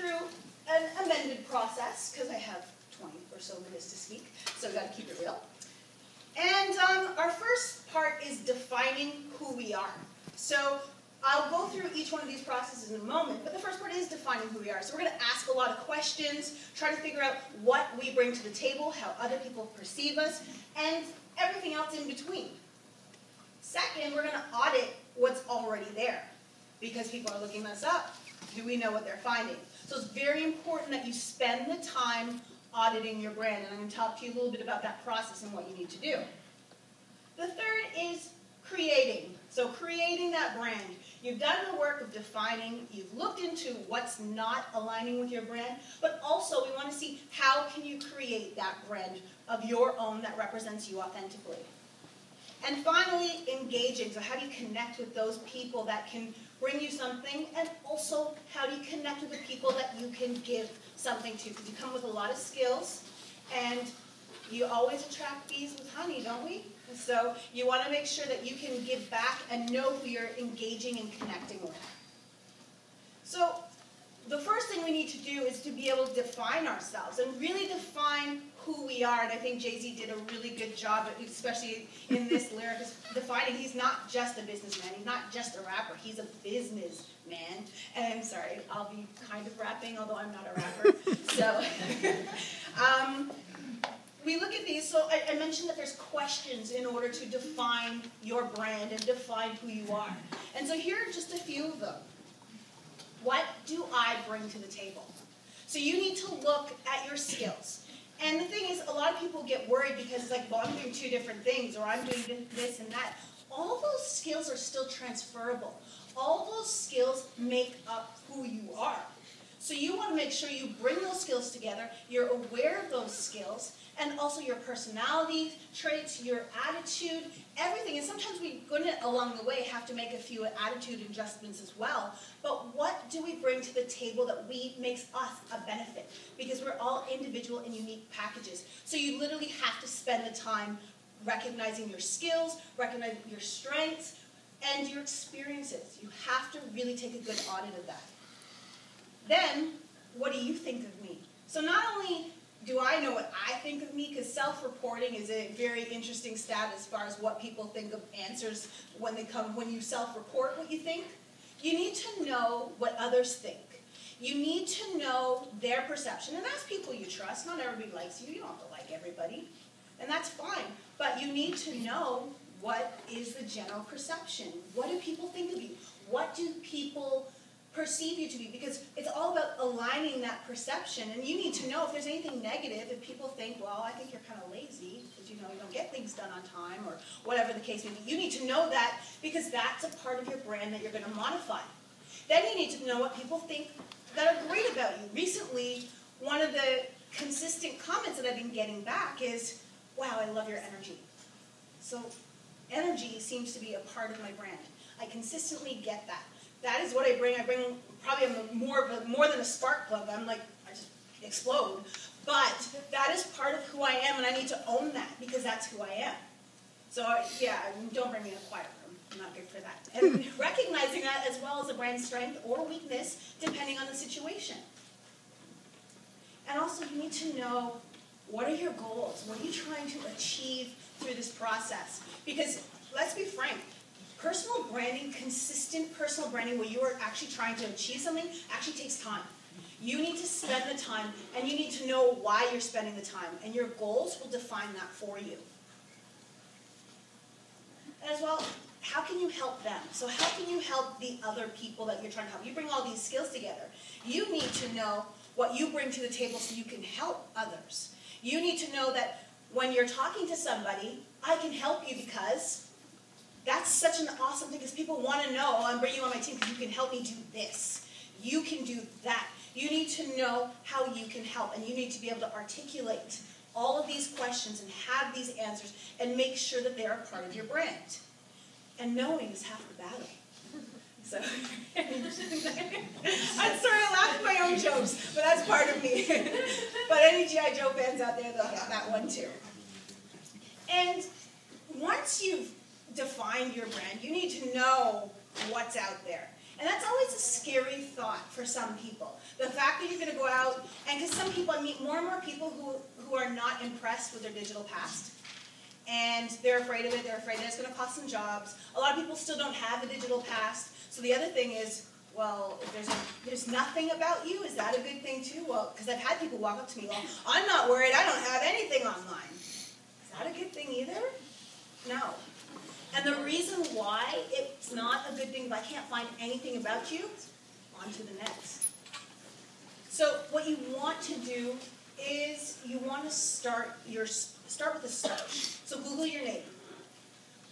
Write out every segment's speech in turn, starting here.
through an amended process, because I have 20 or so minutes to speak, so we've got to keep it real. And our first part is defining who we are. So I'll go through each one of these processes in a moment, but the first part is defining who we are. So we're going to ask a lot of questions, try to figure out what we bring to the table, how other people perceive us, and everything else in between. Second, we're going to audit what's already there, because people are looking us up. Do we know what they're finding? So it's very important that you spend the time auditing your brand, and I'm going to talk to you a little bit about that process and what you need to do. The third is creating. So creating that brand. You've done the work of defining, you've looked into what's not aligning with your brand, but also we want to see how can you create that brand of your own that represents you authentically. And finally, engaging. So how do you connect with those people that can bring you something, and also how do you connect with the people that you can give something to? Because you come with a lot of skills, and you always attract bees with honey, don't we? So you want to make sure that you can give back and know who you're engaging and connecting with. So the first thing we need to do is to be able to define ourselves and really define who we are. And I think Jay-Z did a really good job, especially in this lyric, is defining he's not just a businessman, he's not just a rapper, he's a businessman. And I'm sorry, I'll be kind of rapping, although I'm not a rapper. So we look at these, so I mentioned that there's questions in order to define your brand and define who you are. And so here are just a few of them. What do I bring to the table? So you need to look at your skills. And the thing is, a lot of people get worried because it's like, well, I'm doing two different things, or I'm doing this and that. All those skills are still transferable. All those skills make up who you are. So you want to make sure you bring those skills together, you're aware of those skills, and also your personality traits, your attitude, everything. And sometimes we're going to, along the way, have to make a few attitude adjustments as well. But what do we bring to the table that makes us a benefit? Because we're all individual and unique packages. So you literally have to spend the time recognizing your skills, recognizing your strengths, and your experiences. You have to really take a good audit of that. Then, what do you think of me? So not only do I know what I think of me, because self-reporting is a very interesting stat as far as what people think of answers when you self-report what you think. You need to know what others think. You need to know their perception, and that's people you trust. Not everybody likes you. You don't have to like everybody, and that's fine. But you need to know what is the general perception. What do people think of you? What do people perceive you to be? Because it's all about aligning that perception, and you need to know if there's anything negative. If people think, well, I think you're kind of lazy because you don't get things done on time, or whatever the case may be. You need to know that, because that's a part of your brand that you're going to modify. Then you need to know what people think that are great about you. Recently, one of the consistent comments that I've been getting back is, wow, I love your energy. So energy seems to be a part of my brand. I consistently get that. That is what I bring. I bring probably more than a spark plug. I just explode. But that is part of who I am, and I need to own that, because that's who I am. So yeah, don't bring me in a quiet room. I'm not good for that. And recognizing that as well as a brand strength or weakness, depending on the situation. And also, you need to know, what are your goals? What are you trying to achieve through this process? Because let's be frank, personal branding, consistent personal branding where you are actually trying to achieve something actually takes time. You need to spend the time, and you need to know why you're spending the time, and your goals will define that for you. And as well, how can you help them? So how can you help the other people that you're trying to help? You bring all these skills together. You need to know what you bring to the table so you can help others. You need to know that when you're talking to somebody, I can help you because that's such an awesome thing, because people want to know, I'm bringing you on my team because you can help me do this. You can do that. You need to know how you can help, and you need to be able to articulate all of these questions and have these answers and make sure that they are part of your brand. And knowing is half the battle. So, I'm sorry I laugh at my own jokes, but that's part of me. But any G.I. Joe fans out there, they'll get that one too. And once you've defined your brand, you need to know what's out there. And that's always a scary thought for some people. The fact that you're going to go out, and because some people, I meet more and more people who are not impressed with their digital past. And they're afraid of it. They're afraid that it's going to cost them jobs. A lot of people still don't have a digital past. So the other thing is, well, if there's nothing about you, is that a good thing too? Well, because I've had people walk up to me, well, I'm not worried. I don't have anything online. Is that a good thing either? No. And the reason why it's not a good thing if I can't find anything about you, on to the next. So what you want to do is you want to start with a search. So Google your name.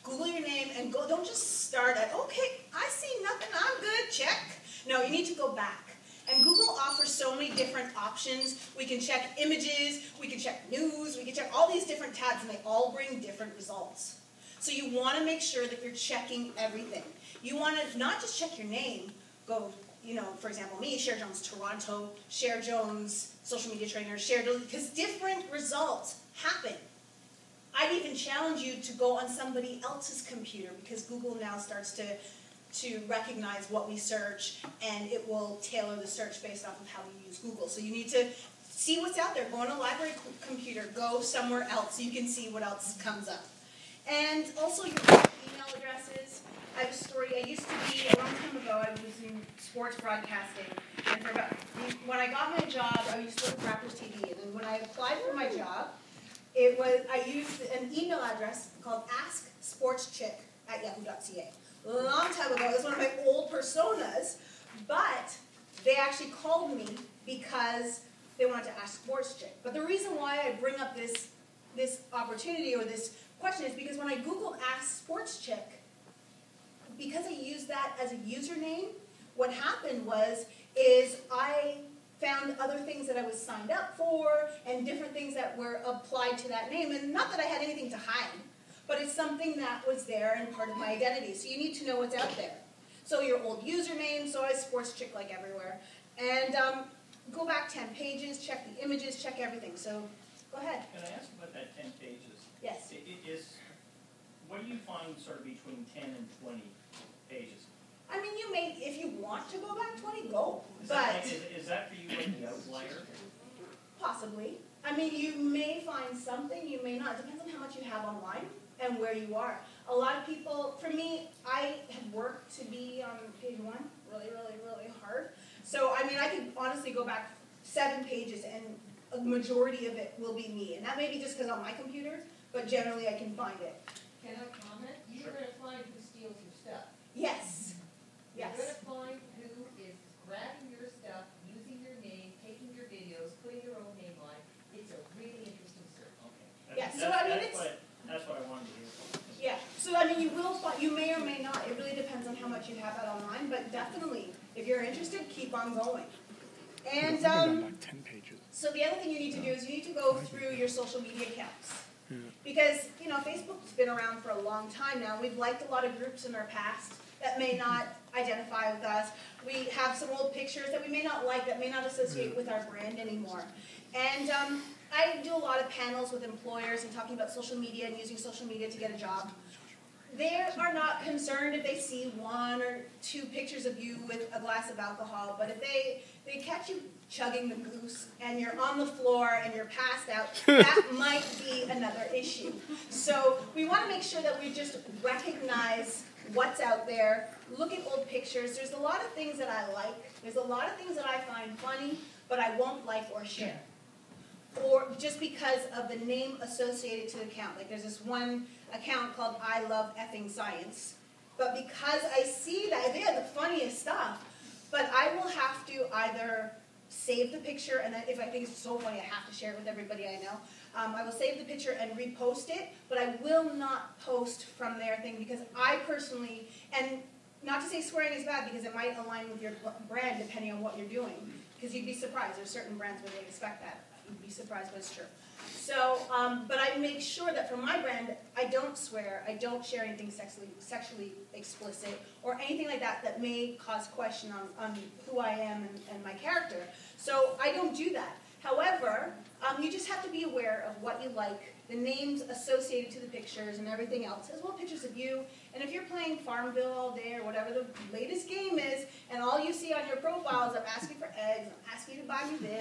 Google your name and go. Don't just start at, okay, I see nothing, I'm good, check. No, you need to go back. And Google offers so many different options. We can check images, we can check news, we can check all these different tabs, and they all bring different results. So you want to make sure that you're checking everything. You want to not just check your name, go, for example, me, Cher Jones, Toronto, Cher Jones, social media trainer, Cher Jones, because different results happen. I'd even challenge you to go on somebody else's computer, because Google now starts to recognize what we search, and it will tailor the search based off of how we use Google. So you need to see what's out there. Go on a library computer. Go somewhere else so you can see what else comes up. And also your email addresses. I have a story. I used to be, a long time ago, I was in sports broadcasting. And when I got my job, I used to work at Rappers TV. And then when I applied for my job, I used an email address called asksportscheck@yahoo.ca. A long time ago. It was one of my old personas. But they actually called me because they wanted to ask sports chick. But the reason why I bring up this opportunity or this question is because when I Googled Ask Sports Chick, because I used that as a username, what happened is I found other things that I was signed up for and different things that were applied to that name. And not that I had anything to hide, but it's something that was there and part of my identity. So you need to know what's out there. So your old username, so I Sports Chick like everywhere. And go back 10 pages, check the images, check everything. So go ahead. Can I ask about that 10 pages? Yes. What do you find sort of between 10 and 20 pages? I mean, you may, if you want to go back 20, go. Is that for you like the outlier? Possibly. I mean, you may find something, you may not. It depends on how much you have online and where you are. A lot of people, for me, I have worked to be on page 1 really, really, really hard. So, I mean, I could honestly go back 7 pages and a majority of it will be me. And that may be just because on my computer, but generally I can find it. Can I comment? You're going to find who steals your stuff. Yes. Yes. You're going to find who is grabbing your stuff, using your name, taking your videos, putting their own name on it. It's a really interesting search. Okay. Yeah, so I mean that's what I wanted to hear. Yeah, so I mean you will find, you may or may not, it really depends on how much you have out online, but definitely, if you're interested, keep on going. And so the other thing you need to do is you need to go through your social media accounts. Because, Facebook's been around for a long time now. We've liked a lot of groups in our past that may not identify with us. We have some old pictures that we may not like, that may not associate with our brand anymore. And I do a lot of panels with employers and talking about social media and using social media to get a job. They are not concerned if they see 1 or 2 pictures of you with a glass of alcohol, but if they catch you chugging the goose and you're on the floor and you're passed out, that might be another issue. So we want to make sure that we just recognize what's out there, look at old pictures. There's a lot of things that I like. There's a lot of things that I find funny, but I won't like or share. Or just because of the name associated to the account. Like there's this one account called I Love Effing Science. But because I see that, they have the funniest stuff. But I will have to either save the picture, and then if I think it's so funny, I have to share it with everybody I know. I will save the picture and repost it, but I will not post from their thing because I personally, and not to say swearing is bad because it might align with your brand depending on what you're doing. Because you'd be surprised. There's certain brands where they expect that. You'd be surprised, but it's true. So, but I make sure that for my brand, I don't swear, I don't share anything sexually explicit, or anything like that that may cause question on who I am and my character. So I don't do that. However, You just have to be aware of what you like, the names associated to the pictures and everything else, as well pictures of you. And if you're playing Farmville all day or whatever the latest game is, and all you see on your profile is I'm asking for eggs, I'm asking you to buy me this,